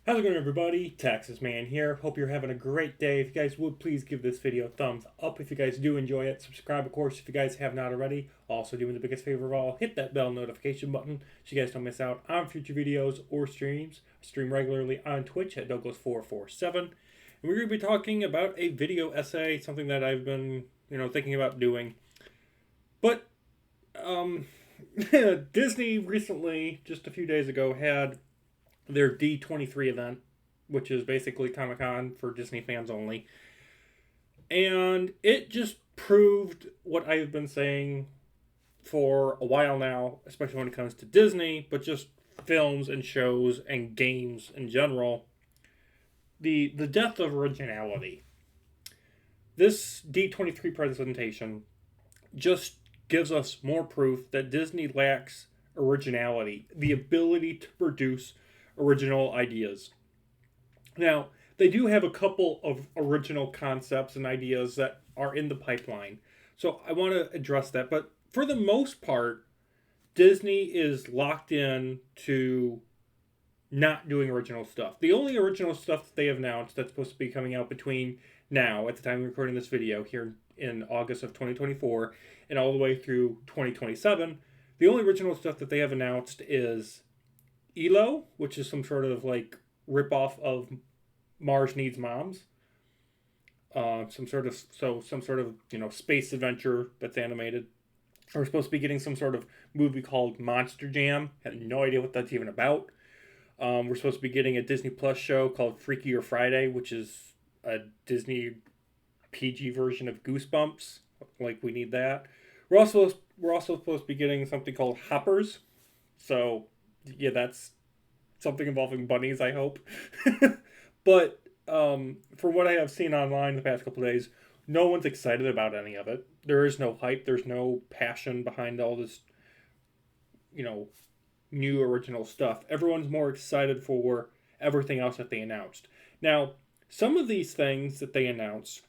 How's it going, everybody? Texas Man here. Hope you're having a great day. If you guys would please give this video a thumbs up if you guys do enjoy it. Subscribe, of course, if you guys have not already. Also, doing the biggest favor of all, hit that bell notification button so you guys don't miss out on future videos or streams. I stream regularly on Twitch at Douglas447. And we're going to be talking about a video essay, something that I've been, thinking about doing. But, um, Disney recently, just a few days ago, had their D23 event, which is basically Comic Con for Disney fans only. And it just proved what I've been saying for a while now, especially when it comes to Disney, but just films and shows and games in general. The death of originality. This D23 presentation just gives us more proof that Disney lacks originality, the ability to produce original ideas. Now, they do have a couple of original concepts and ideas that are in the pipeline. So I want to address that. But for the most part, Disney is locked in to not doing original stuff. The only original stuff that they have announced that's supposed to be coming out between now, at the time of recording this video, here in August of 2024, and all the way through 2027, the only original stuff that they have announced is ELO, which is some sort of like ripoff of Mars Needs Moms. Some sort of space adventure that's animated. We're supposed to be getting some sort of movie called Monster Jam. Had no idea what that's even about. We're supposed to be getting a Disney Plus show called Freakier Friday, which is a Disney PG version of Goosebumps. Like, we need that. We're also supposed to be getting something called Hoppers. So yeah, that's something involving bunnies, I hope. But from what I have seen online the past couple of days, no one's excited about any of it. There is no hype. There's no passion behind all this, new original stuff. Everyone's more excited for everything else that they announced. Now, some of these things that they announced,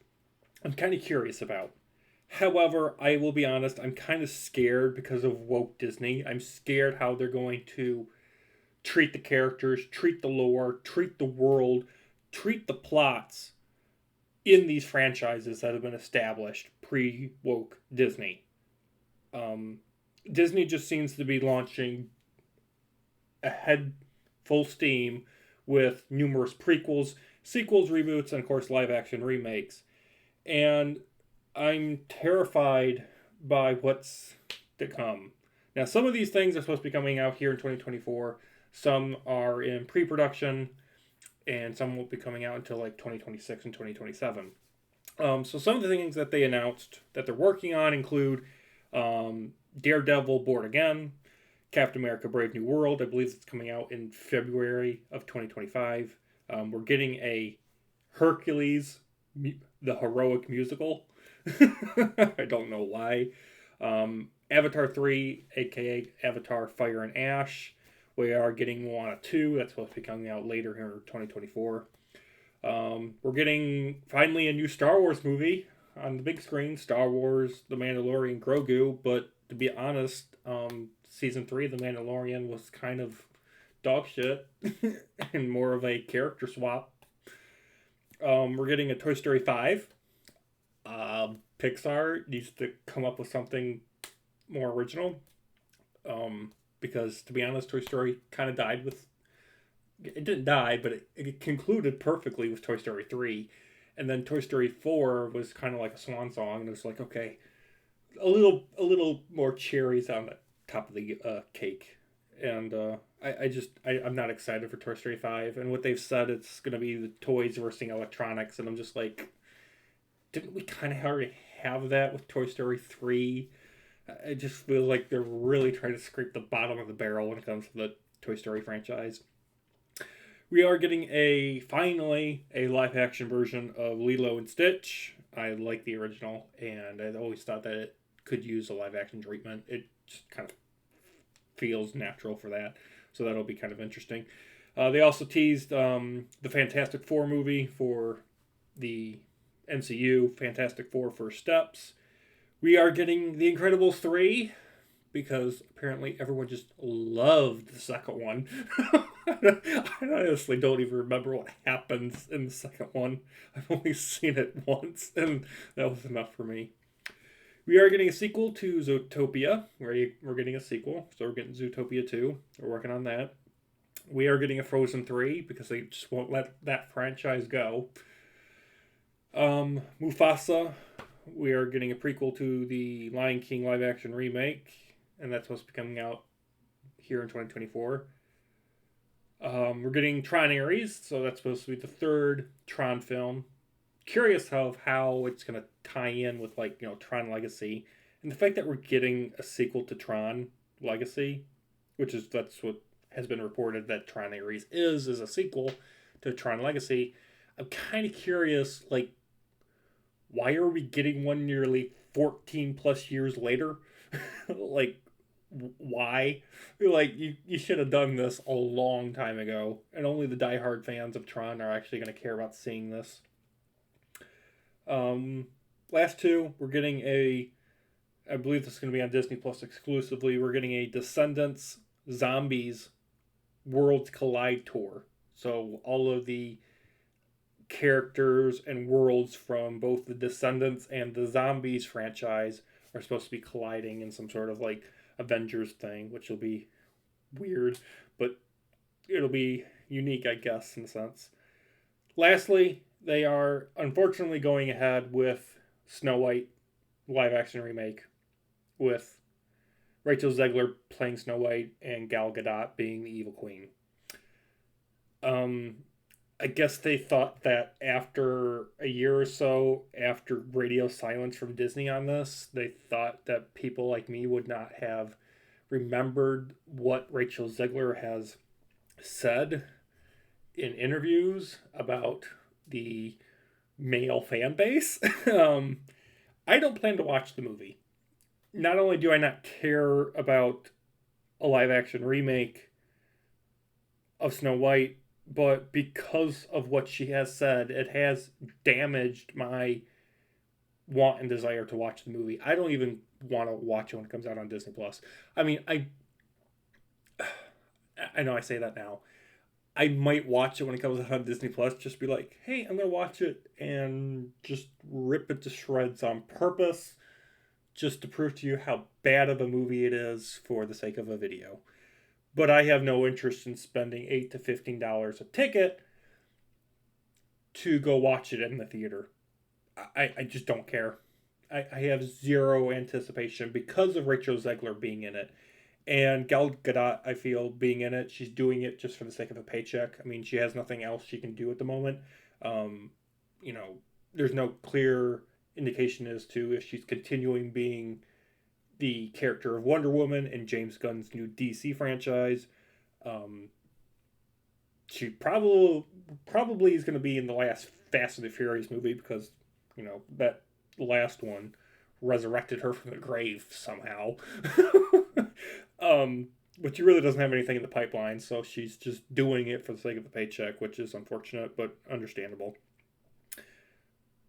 I'm kind of curious about. However, I will be honest, I'm kind of scared because of woke Disney. I'm scared how they're going to treat the characters, treat the lore, treat the world, treat the plots in these franchises that have been established pre woke Disney. Disney just seems to be launching ahead full steam with numerous prequels, sequels, reboots, and of course live action remakes. And I'm terrified by what's to come. Now, some of these things are supposed to be coming out here in 2024. Some are in pre-production, and some won't be coming out until like 2026 and 2027. So some of the things that they announced that they're working on include Daredevil Born Again, Captain America Brave New World. I believe it's coming out in February of 2025. We're getting a Hercules, the heroic musical. I don't know why. Avatar 3, aka Avatar Fire and Ash. We are getting Moana 2. That's supposed to be coming out later here in 2024. We're getting finally a new Star Wars movie on the big screen, Star Wars The Mandalorian Grogu. But to be honest, season 3 of The Mandalorian was kind of dog shit and more of a character swap. We're getting a Toy Story 5. Pixar needs to come up with something more original. Because to be honest, Toy Story kind of died with. It didn't die, but it concluded perfectly with Toy Story 3. And then Toy Story 4 was kind of like a swan song. And it was like, okay, a little more cherries on the top of the cake. And I'm not excited for Toy Story 5. And what they've said, it's going to be the toys versus electronics. And I'm just like, didn't we kind of already have that with Toy Story 3? I just feel like they're really trying to scrape the bottom of the barrel when it comes to the Toy Story franchise. We are getting finally a live action version of Lilo and Stitch. I like the original, and I always thought that it could use a live action treatment. It just kind of feels natural for that, so that'll be kind of interesting. They also teased the Fantastic Four movie for the MCU, Fantastic Four First Steps. We are getting The Incredibles 3, because apparently everyone just loved the second one. I honestly don't even remember what happens in the second one. I've only seen it once, and that was enough for me. We are getting a sequel to Zootopia. We're getting a sequel, so we're getting Zootopia 2. We're working on that. We are getting a Frozen 3 because they just won't let that franchise go. Mufasa, we are getting a prequel to the Lion King live action remake, and that's supposed to be coming out here in 2024. We're getting Tron Ares, so that's supposed to be the third Tron film. Curious how it's going to tie in with, like, you know, Tron Legacy. And the fact that we're getting a sequel to Tron Legacy, that's what has been reported that Tron Ares is a sequel to Tron Legacy. I'm kind of curious, like, why are we getting one nearly 14 plus years later? Like, why? Like, you should have done this a long time ago, and only the diehard fans of Tron are actually going to care about seeing this. Last two, we're getting I believe this is going to be on Disney Plus exclusively. We're getting a Descendants Zombies Worlds Collide tour. So all of the characters and worlds from both the Descendants and the Zombies franchise are supposed to be colliding in some sort of, like, Avengers thing, which will be weird, but it'll be unique, I guess, in a sense. Lastly, they are unfortunately going ahead with Snow White live action remake, with Rachel Zegler playing Snow White and Gal Gadot being the evil queen. I guess they thought that after a year or so after radio silence from Disney on this, they thought that people like me would not have remembered what Rachel Zegler has said in interviews about the male fan base. I don't plan to watch the movie. Not only do I not care about a live action remake of Snow White, but because of what she has said, it has damaged my want and desire to watch the movie. I don't even want to watch it when it comes out on Disney Plus. I mean, I know I say that now. I might watch it when it comes out on Disney Plus, just be like, hey, I'm going to watch it and just rip it to shreds on purpose, just to prove to you how bad of a movie it is for the sake of a video. But I have no interest in spending $8 to $15 a ticket to go watch it in the theater. I just don't care. I have zero anticipation because of Rachel Zegler being in it. And Gal Gadot, I feel, being in it, she's doing it just for the sake of a paycheck. I mean, she has nothing else she can do at the moment. There's no clear indication as to if she's continuing being the character of Wonder Woman in James Gunn's new DC franchise. She probably is going to be in the last Fast and the Furious movie because, that last one resurrected her from the grave somehow. But she really doesn't have anything in the pipeline, so she's just doing it for the sake of the paycheck, which is unfortunate, but understandable.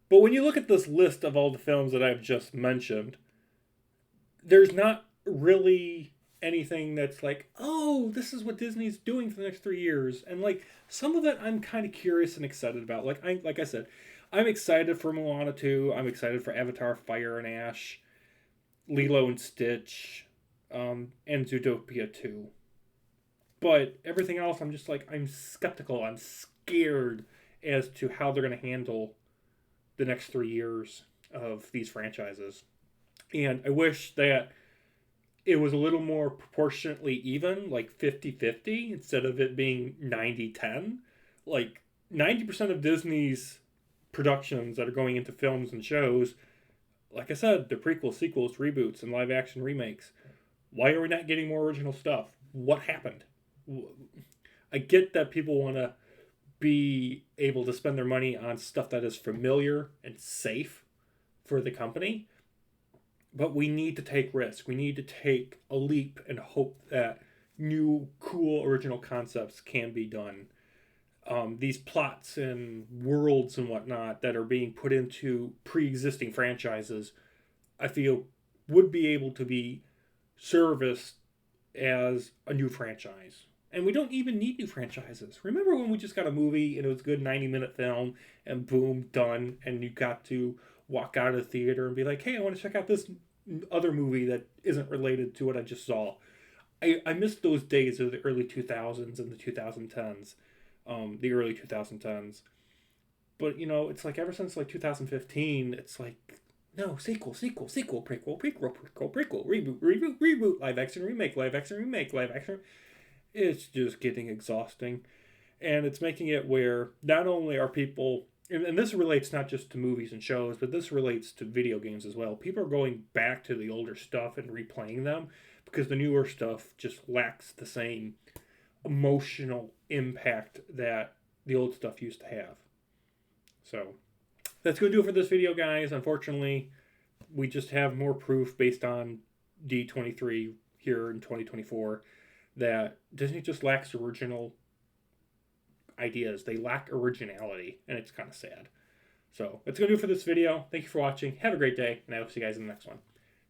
But when you look at this list of all the films that I've just mentioned, there's not really anything that's like, oh, this is what Disney's doing for the next 3 years. And, like, some of it I'm kind of curious and excited about. Like I said, I'm excited for Moana 2. I'm excited for Avatar Fire and Ash, Lilo and Stitch, and Zootopia 2. But everything else, I'm just like, I'm skeptical. I'm scared as to how they're going to handle the next 3 years of these franchises. And I wish that it was a little more proportionately even, like 50-50, instead of it being 90-10. Like, 90% of Disney's productions that are going into films and shows, like I said, they're prequels, sequels, reboots, and live-action remakes. Why are we not getting more original stuff? What happened? I get that people want to be able to spend their money on stuff that is familiar and safe for the company, but we need to take risks. We need to take a leap and hope that new, cool, original concepts can be done. These plots and worlds and whatnot that are being put into pre-existing franchises, I feel would be able to be service as a new franchise. And we don't even need new franchises. Remember when we just got a movie and it was a good 90-minute film and boom, done, and you got to walk out of the theater and be like, hey, I want to check out this other movie that isn't related to what I just saw. I missed those days of the early 2000s and the 2010s, the early 2010s. But, you know, it's like ever since like 2015, it's like, no, sequel, prequel, reboot, reboot, live action remake, live action remake, live action. It's just getting exhausting. And it's making it where not only are people, and this relates not just to movies and shows, but this relates to video games as well. People are going back to the older stuff and replaying them because the newer stuff just lacks the same emotional impact that the old stuff used to have. So that's going to do it for this video, guys. Unfortunately, we just have more proof based on D23 here in 2024 that Disney just lacks original ideas. They lack originality, and it's kind of sad. So that's going to do it for this video. Thank you for watching. Have a great day, and I will see you guys in the next one.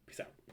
Peace out.